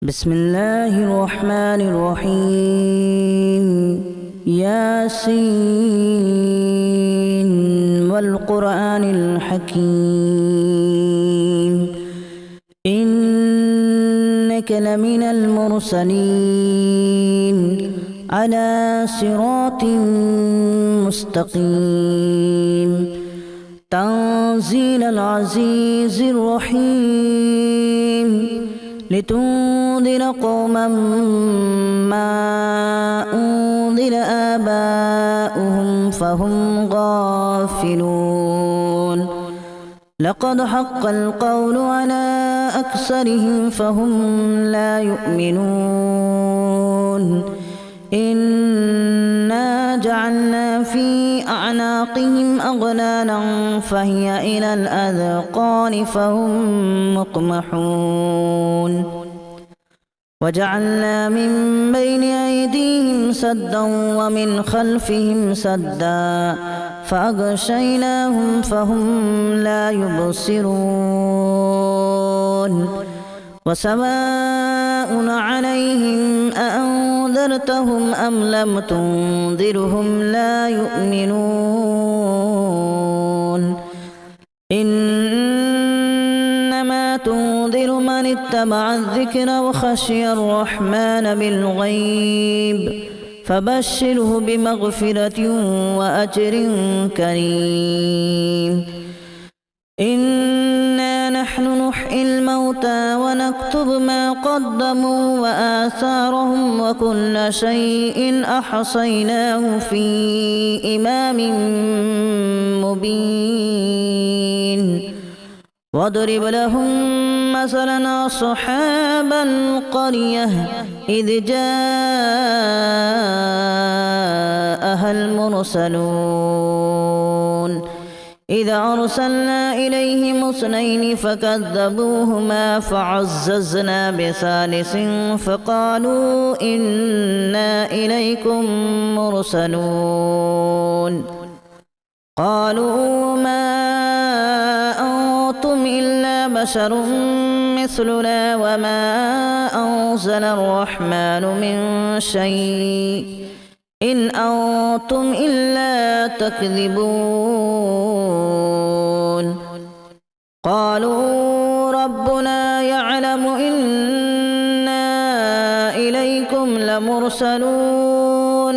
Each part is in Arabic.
بسم الله الرحمن الرحيم ياسين والقرآن الحكيم إنك لمن المرسلين على صراط مستقيم تنزيل العزيز الرحيم لتنذر قوما ما أنذر آباؤهم فهم غافلون لقد حق القول على أكثرهم فهم لا يؤمنون إنا جعلنا في أعناقهم أغلالا فهي إلى الأذقان فهم مقمحون وجعلنا من بين أيديهم سدا ومن خلفهم سدا فأغشيناهم فهم لا يبصرون وسواء عليهم أأنذرتهم أم لم تنذرهم لا يؤمنون إنما تنذر من اتبع الذكر وخشي الرحمن بالغيب فبشره بمغفرة وأجر كريم إنا نحن نحيي الموتى ونكتب ما قدموا وآثارهم وكل شيء أحصيناه في إمام مبين واضرب لهم مثلا أصحاب القرية إذ جاءها المرسلون إذا أرسلنا إليهم اثنين فكذبوهما فعززنا بثالث فقالوا إنا إليكم مرسلون قالوا ما أنتم إلا بشر مثلنا وما أنزل الرحمن من شيء إن أنتم إلا تكذبون قالوا ربنا يعلم إنا إليكم لمرسلون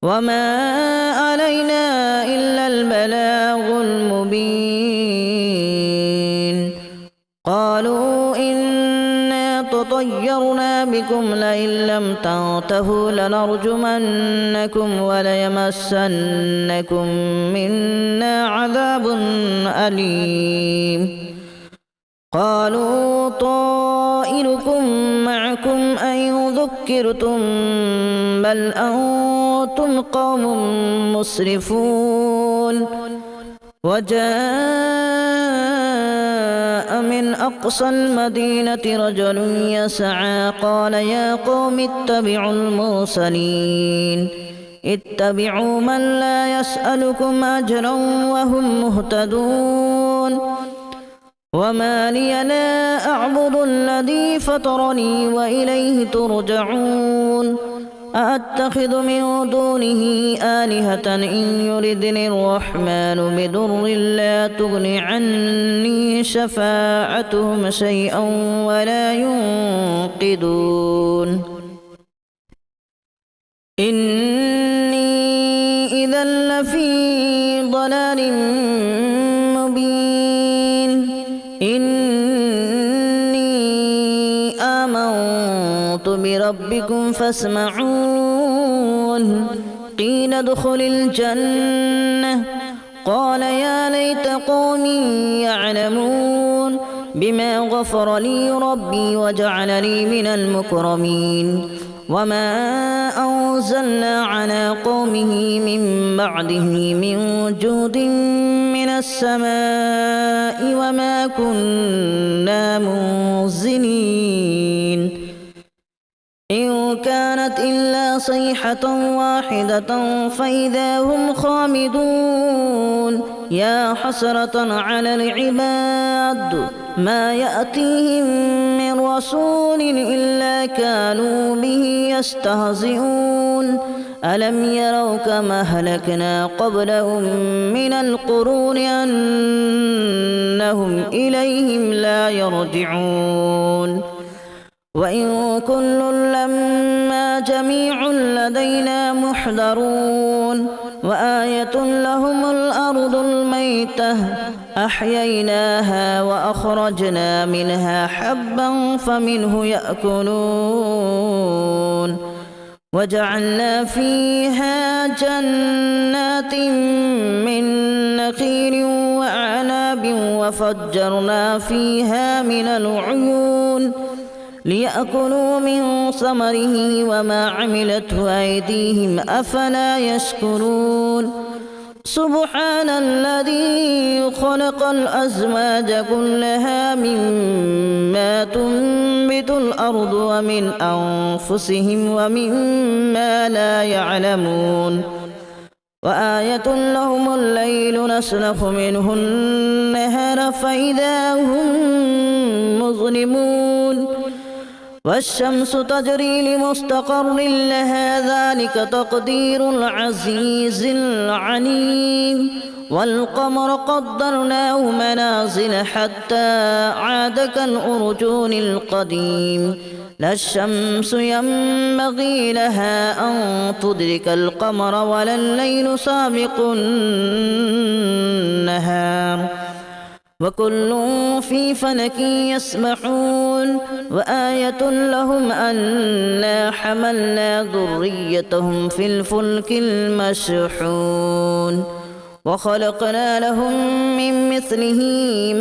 وما علينا إلا البلاغ المبين قالوا إنا تطيرنا بكم لئن لم تنتهوا لنرجمنكم وليمسنكم منا عذاب أليم قالوا طائركم معكم أن ذكرتم بل أنتم قوم مسرفون وجاء من أقصى المدينة رجل يسعى قال يا قوم اتبعوا المرسلين اتبعوا من لا يسألكم أجرا وهم مهتدون وما لي لا أعبد الذي فطرني وإليه ترجعون أأتخذ من دونه آلهة إن يردني الرحمن بضر لا تغن عني شفاعتهم شيئا ولا ينقذون إني إذا لفي ضلال مبين إني آمنت بربكم فاسمعون قيل ادخل الجنة قال يا ليت قومي يعلمون بما غفر لي ربي وجعلني من المكرمين وما أنزلنا على قومه من بعده من جود من السماء وما كنا منزلين إن كانت إلا صيحة واحدة فإذا هم خامدون يا حسرة على العباد ما يأتيهم من من رسول إلا كانوا به يستهزئون ألم يروا كما أهلكنا قبلهم من القرون أنهم إليهم لا يرجعون وإن كل لما جميع لدينا محضرون وآية لهم الأرض الميتة أحييناها وأخرجنا منها حبا فمنه يأكلون وجعلنا فيها جنات من نخيل وأعناب وفجرنا فيها من العيون ليأكلوا من ثمره وما عملته أيديهم أفلا يشكرون سبحان الذي خلق الأزواج كلها مما تنبت الأرض ومن أنفسهم ومما لا يعلمون وآية لهم الليل نسلخ منه النهار فإذا هم مظلمون والشمس تجري لمستقر لها ذلك تقدير العزيز العليم والقمر قدرناه منازل حتى عاد كالأرجون القديم لا الشمس ينبغي لها أن تدرك القمر ولا الليل سابق النهار وكل في فلك يسبحون وآية لهم أنا حملنا ذريتهم في الفلك المشحون وخلقنا لهم من مثله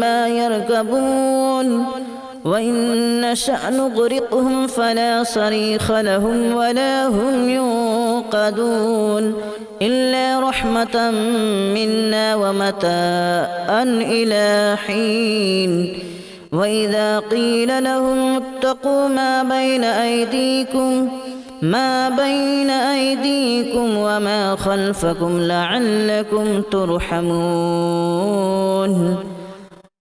ما يركبون وإن نشأ نغرقهم فلا صريخ لهم ولا هم ينقذون إلا رحمة منا ومتاعا إلى حين وإذا قيل لهم اتقوا ما بين أيديكم وما خلفكم لعلكم ترحمون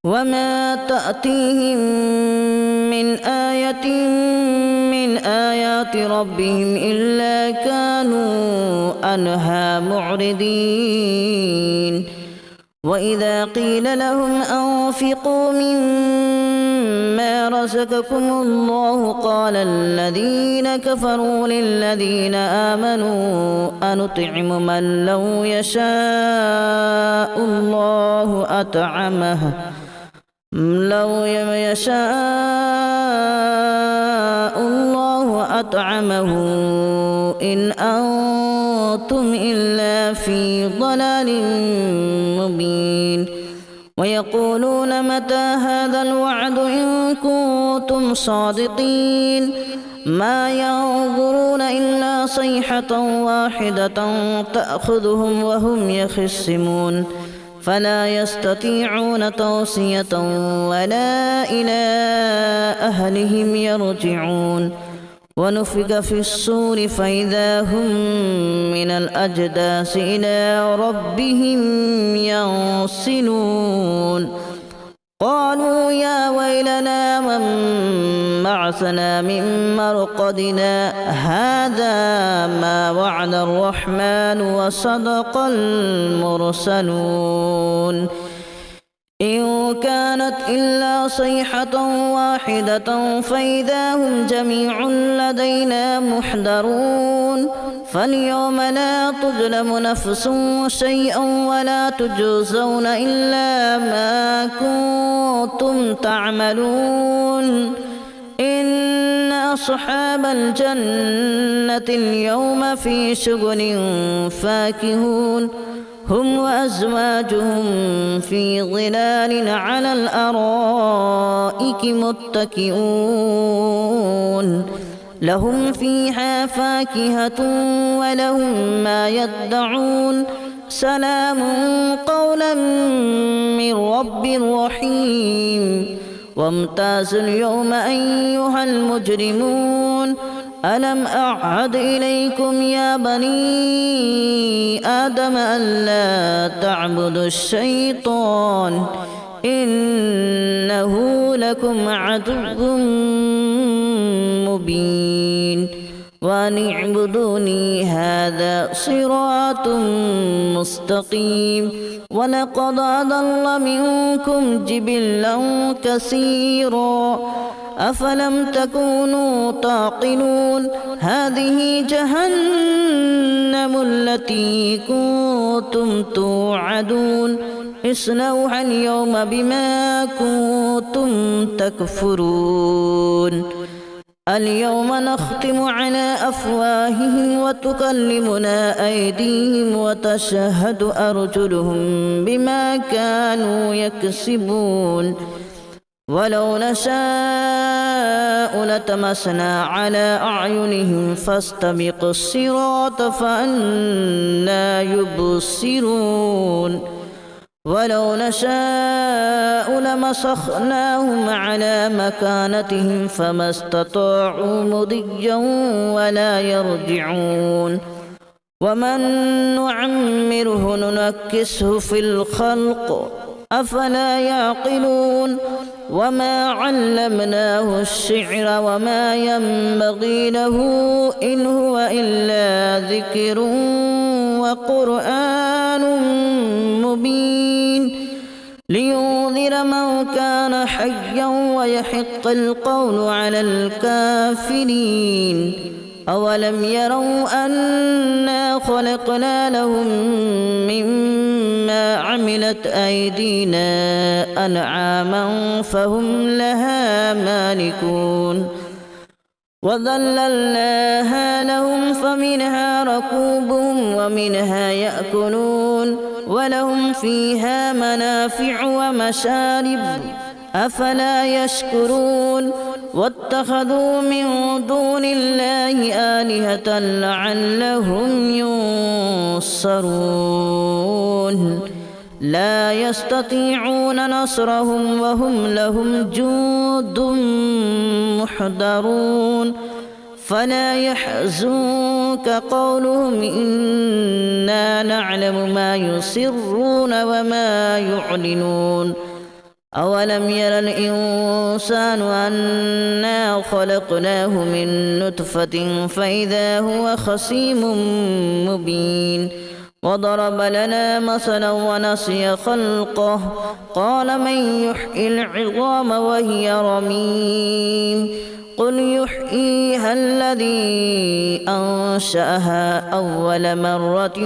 وما تأتيهم من آية من آيات ربهم إلا كانوا عنها معرضين وإذا قيل لهم أنفقوا مما رزقكم الله قال الذين كفروا للذين آمنوا أنطعم من لو يشاء الله أطعمه إن أنتم إلا في ضلال مبين ويقولون متى هذا الوعد إن كنتم صادقين ما ينظرون إلا صيحة واحدة تأخذهم وهم يخصمون فلا يستطيعون توصية ولا إلى أهلهم يرجعون ونفخ في الصور فإذا هم من الأجداث إلى ربهم ينسلون قالوا يا ويلنا من بعثنا من مرقدنا هذا ما وعد الرحمن وصدق المرسلون إن كانت إلا صيحة واحدة فإذا هم جميع لدينا محضرون فاليوم لا تظلم نفس شيئا ولا تجزون إلا ما كنتم تعملون إن أصحاب الجنة اليوم في شغل فاكهون هم وأزواجهم في ظلال على الأرائك متكئون لهم فيها فاكهة ولهم ما يدعون سلام قولا من رب رحيم وامتازوا اليوم أيها المجرمون ألم أعهد إليكم يا بني آدم ألا تعبدوا الشيطان إنه لكم عدو مبين وأن اعبدوني هذا صراط مستقيم ولقد أضل منكم جبلا كثيرا أفلم تكونوا تعقلون هذه جهنم التي كنتم توعدون اصلوها اليوم بما كنتم تكفرون اليوم نختم على أفواههم وتكلمنا أيديهم وتشهد أرجلهم بما كانوا يكسبون ولو نشاء لتمسنا على أعينهم فاستبقوا الصراط فأنى يبصرون ولو نشاء لمسخناهم على مكانتهم فما استطاعوا مضيا ولا يرجعون ومن نعمره ننكسه في الخلق أفلا يعقلون وما علمناه الشعر وما ينبغي له إن هو إلا ذكر وقرآن مبين لينذر من كان حيا ويحق القول على الكافرين أولم يروا أنا خلقنا لهم مما عملت أيدينا أنعاما فهم لها مالكون وذللناها لهم فمنها ركوبهم ومنها يأكلون ولهم فيها منافع ومشارب أفلا يشكرون واتخذوا من دون الله آلهة لعلهم ينصرون لا يستطيعون نصرهم وهم لهم جند محضرون فلا يحزنك قولهم إنا نعلم ما يسرون وما يعلنون أولم ير الإنسان أنا خلقناه من نطفة فإذا هو خصيم مبين وضرب لنا مثلا ونسي خلقه قال من يحيي العظام وهي رميم قل يحييها الذي أنشأها أول مرة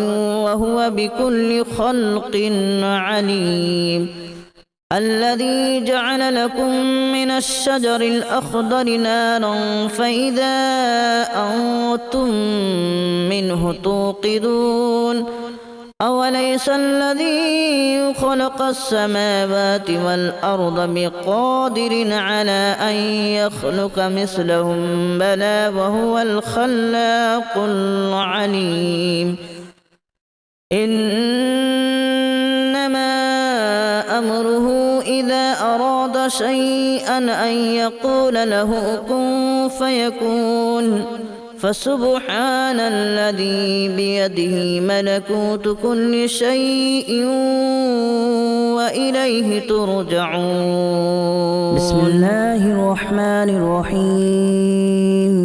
وهو بكل خلق عليم الذي جعل لكم من الشجر الأخضر نارا فإذا أنتم منه توقدون أوليس الذي خلق السماوات والأرض بقادر على أن يخلق مثلهم بلى وهو الخلاق العليم إنما أمره إذا أراد شيئا أن يقول له كن فيكون فسبحان الذي بيده ملكوت كل شيء وإليه ترجعون بسم الله الرحمن الرحيم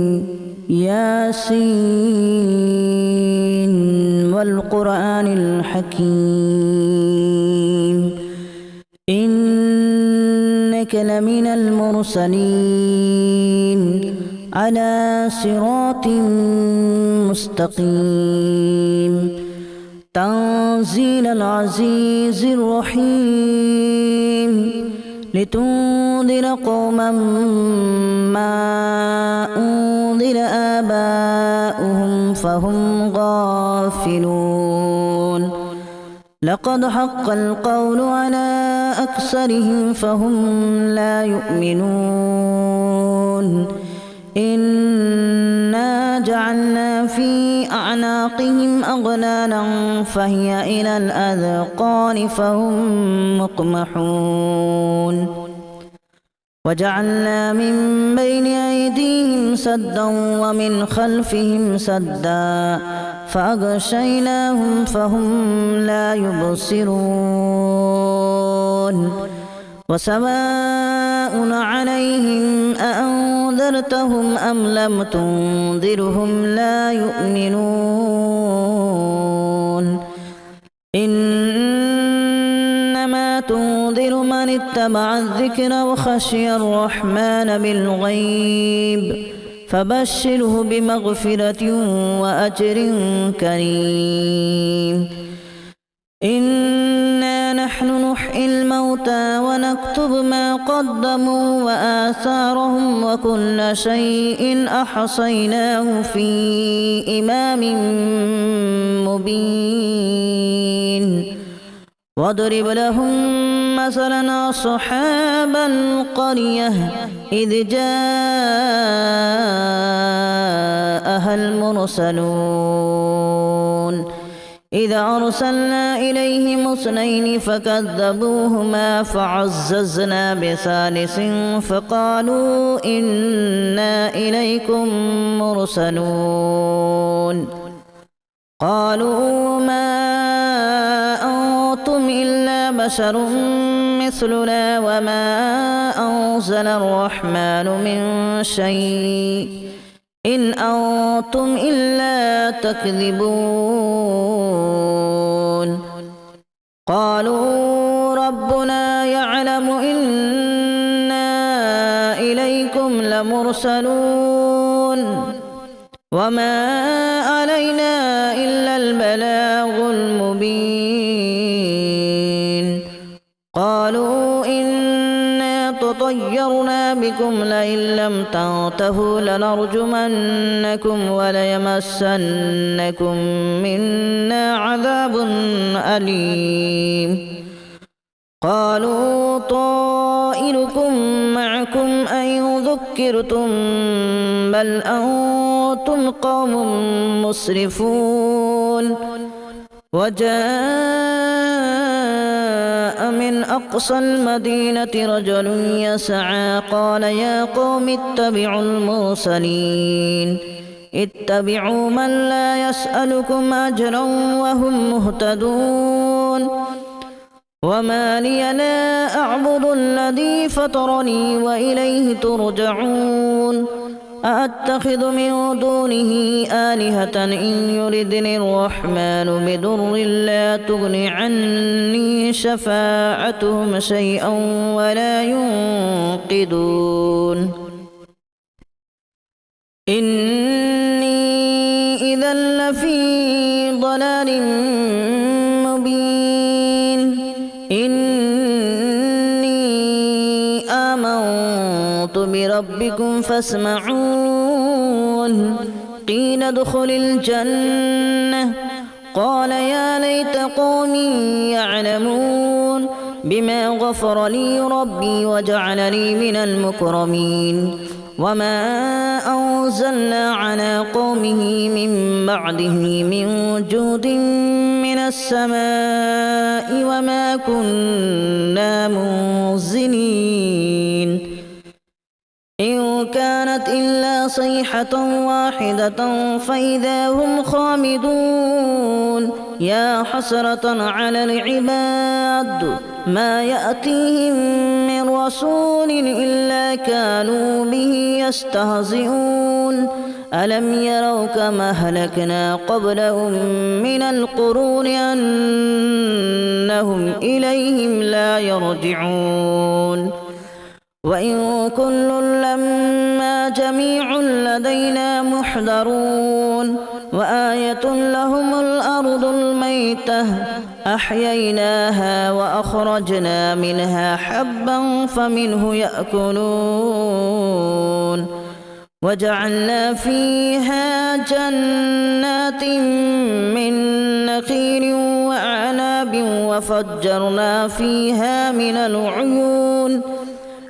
ياسين والقرآن الحكيم إنك لمن المرسلين على صراط مستقيم تنزيل العزيز الرحيم لتنذر قوما ما أنذر آباؤهم فهم غافلون لقد حق القول على أكثرهم فهم لا يؤمنون إنا جعلنا في أعناقهم أغلالا فهي إلى الأذقان فهم مقمحون وجعلنا من بين أيديهم سدا ومن خلفهم سدا فأغشيناهم فهم لا يبصرون وسواء عليهم أأنذرتهم أم لم تنذرهم لا يؤمنون إنما تنذر من اتبع الذكر وخشي الرحمن بالغيب فبشره بمغفرة وأجر كريم إنا نحن نحيي الموتى ونكتب ما قدموا وآثارهم وكل شيء أحصيناه في إمام مبين واضرب لهم مثلا أصحاب القرية إذ جاءها المرسلون إذا أرسلنا إليهم اثنين فكذبوهما فعززنا بثالث فقالوا إنا إليكم مرسلون قالوا ما أنتم إلا بشر مثلنا وما أنزل الرحمن من شيء إن أنتم إلا تكذبون قالوا ربنا يعلم إنا إليكم لمرسلون وما علينا إلا البلاغ المبين قالوا إنا تطيرنا بكم لئن لم تنتهوا لنرجمنكم وليمسنكم منا عذاب أليم قالوا طائركم معكم أن ذكرتم بل أنتم قوم مسرفون وجاء من أقصى المدينة رجل يسعى قال يا قوم اتبعوا المرسلين اتبعوا من لا يسألكم أجرا وهم مهتدون وما لي لا أعبد الذي فطرني وإليه ترجعون أأتخذ من دونه آلهة إن يردني الرحمن بضر لا تغن عني شفاعتهم شيئا ولا ينقذون إني إذا لفي ضلال مبين إني آمنت بربكم فاسمعون قيل ادخل الجنة قال يا ليت قومي يعلمون بما غفر لي ربي وجعلني من المكرمين وما أنزلنا على قومه من بعده من جود من السماء وما كنا منزلين إن كانت إلا صيحة واحدة فإذا هم خامدون يا حسرة على العباد ما يأتيهم من رسول إلا كانوا به يستهزئون ألم يروا كما أهلكنا قبلهم من القرون أنهم إليهم لا يرجعون وإن كل لما جميع لدينا محضرون وآية لهم الأرض الميتة أحييناها وأخرجنا منها حبا فمنه يأكلون وجعلنا فيها جنات من نخيل وأعناب وفجرنا فيها من العيون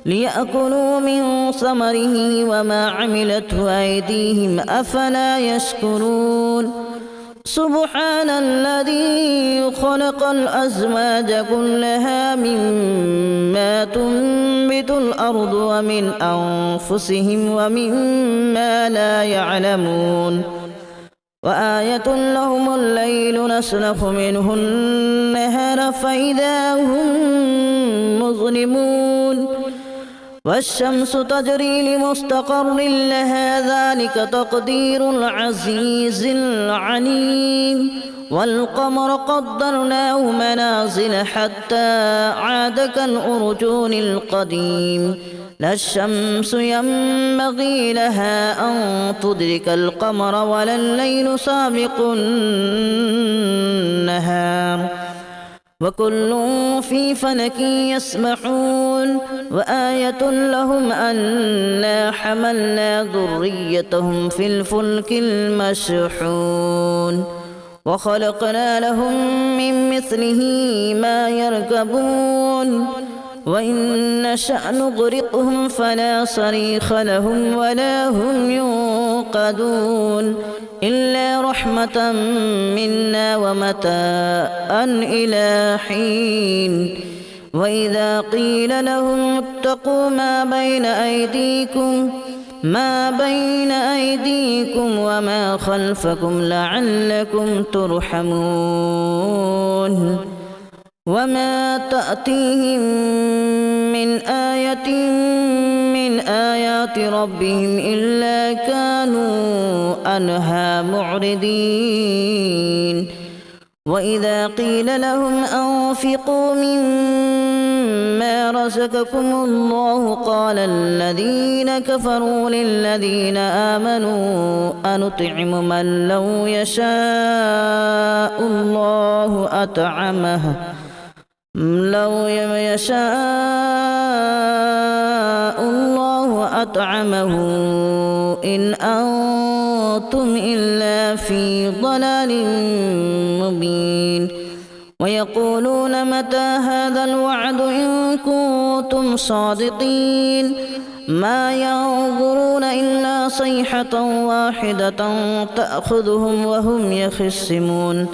ليأكلوا من ثمره وما عملته أيديهم أفلا يشكرون سبحان الذي خلق الأزواج كلها مما تنبت الأرض ومن أنفسهم ومما لا يعلمون وآية لهم الليل نسلخ منه النهار فإذا هم مظلمون والشمس تجري لمستقر لها ذلك تقدير العزيز العليم والقمر قدرناه منازل حتى عاد كالأرجون القديم لا الشمس ينبغي لها أن تدرك القمر ولا الليل سابق النهار وكل في فلك يسبحون وآية لهم أنا حملنا ذريتهم في الفلك المشحون وخلقنا لهم من مثله ما يركبون وإن نشأ نغرقهم فلا صريخ لهم ولا هم ينقذون إلا رحمة منا ومتاعا إلى حين وإذا قيل لهم اتقوا ما بين أيديكم وما خلفكم لعلكم ترحمون وما تأتيهم من آية من آيات ربهم إلا كانوا عنها معرضين وإذا قيل لهم أنفقوا مما رزقكم الله قال الذين كفروا للذين آمنوا أنطعم من لو يشاء الله أطعمه إن أنتم إلا في ضلال مبين ويقولون متى هذا الوعد إن كنتم صادقين ما ينظرون إلا صيحة واحدة تأخذهم وهم يخصمون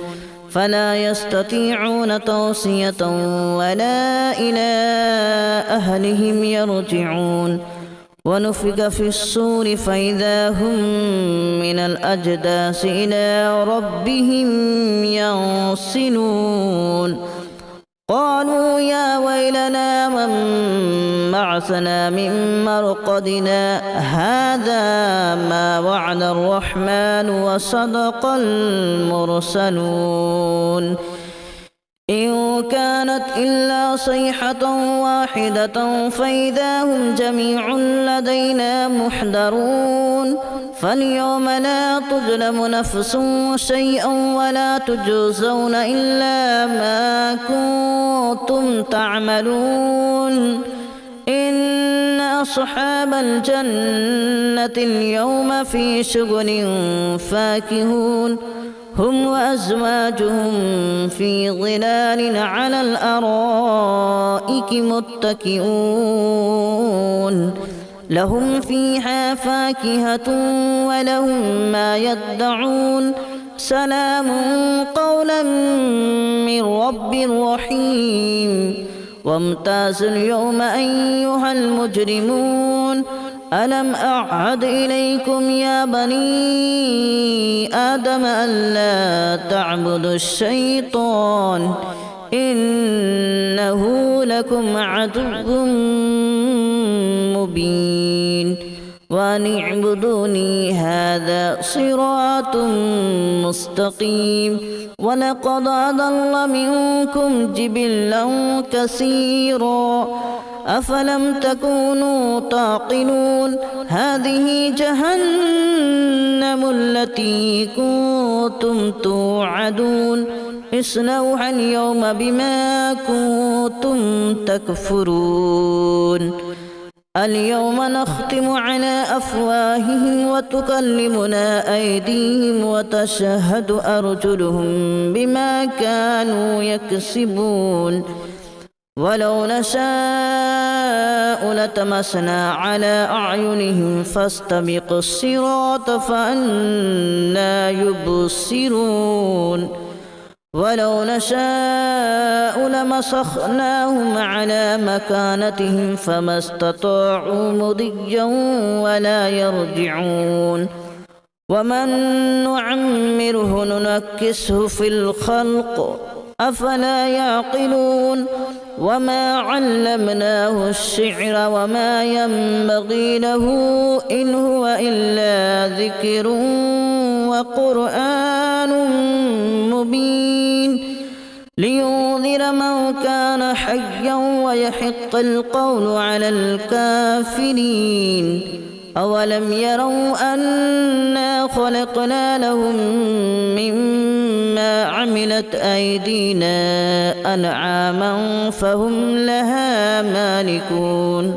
فلا يستطيعون توصية ولا إلى أهلهم يرجعون ونفخ في الصور فإذا هم من الأجداث إلى ربهم ينسلون قالوا يا ويلنا من بعثنا من مرقدنا هذا ما وعد الرحمن وصدق المرسلون إن كانت إلا صيحة واحدة فإذا هم جميع لدينا محضرون فاليوم لا تظلم نفس شيئا ولا تجزون إلا ما كنتم تعملون إن أصحاب الجنة اليوم في شغل فاكهون هم وأزواجهم في ظلال على الأرائك متكئون لهم فيها فاكهة ولهم ما يدعون سلام قولا من رب رحيم وامتازوا اليوم أيها المجرمون ألم أعهد إليكم يا بني آدم ألا تعبدوا الشيطان إنه لكم عدو مبين وأن اعبدوني هذا صراط مستقيم ولقد أضل منكم جبلا كثيرا أفلم تكونوا تعقلون هذه جهنم التي كنتم توعدون اصلوها اليوم بما كنتم تكفرون اليوم نختم على أفواههم وتكلمنا أيديهم وتشهد أرجلهم بما كانوا يكسبون ولو نشاء لتمسنا على أعينهم فاستبقوا الصراط فأنى يبصرون ولو نشاء لمسخناهم على مكانتهم فما استطاعوا مضيا ولا يرجعون ومن نعمره ننكسه في الخلق أفلا يعقلون وما علمناه الشعر وما ينبغي له إن هو إلا ذكر وقرآن مبين لينذر من كان حيا ويحق القول على الكافرين أولم يروا أنا خلقنا لهم مما عملت أيدينا أنعاما فهم لها مالكون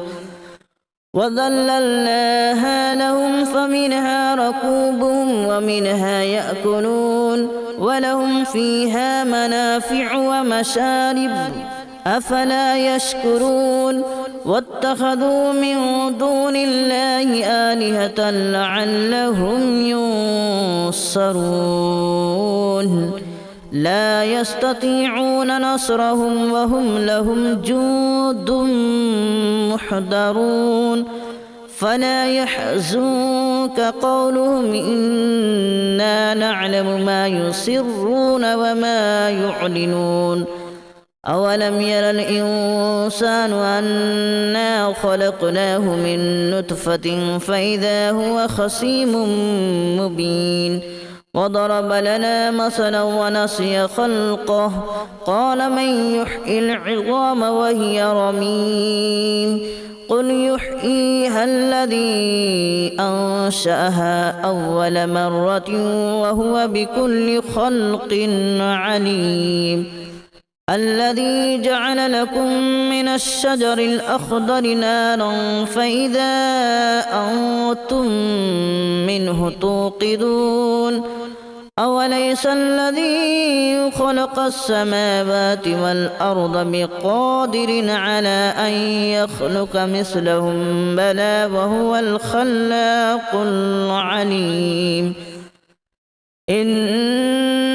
وذللناها لهم فمنها ركوبهم ومنها يأكلون ولهم فيها منافع ومشارب أفلا يشكرون واتخذوا من دون الله آلهة لعلهم ينصرون لا يستطيعون نصرهم وهم لهم جند محضرون فلا يحزنك قولهم إنا نعلم ما يسرون وما يعلنون أولم ير الإنسان أنا خلقناه من نطفة فإذا هو خصيم مبين وضرب لنا مثلا ونسي خلقه قال من يحيي العظام وهي رميم قل يحييها الذي أنشأها أول مرة وهو بكل خلق عليم الذي جعل لكم من الشجر الأخضر نارا فإذا أنتم منه توقدون أوليس الذي خلق السماوات والأرض بقادر على أن يخلق مثلهم بلى وهو الخلاق العليم إنما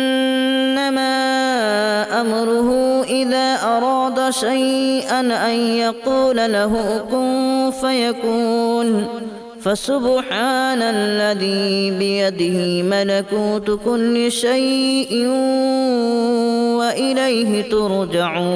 أمره إذا أراد شيئا أن يقول له كن فيكون فسبحان الذي بيده ملكوت كل شيء وإليه ترجعون.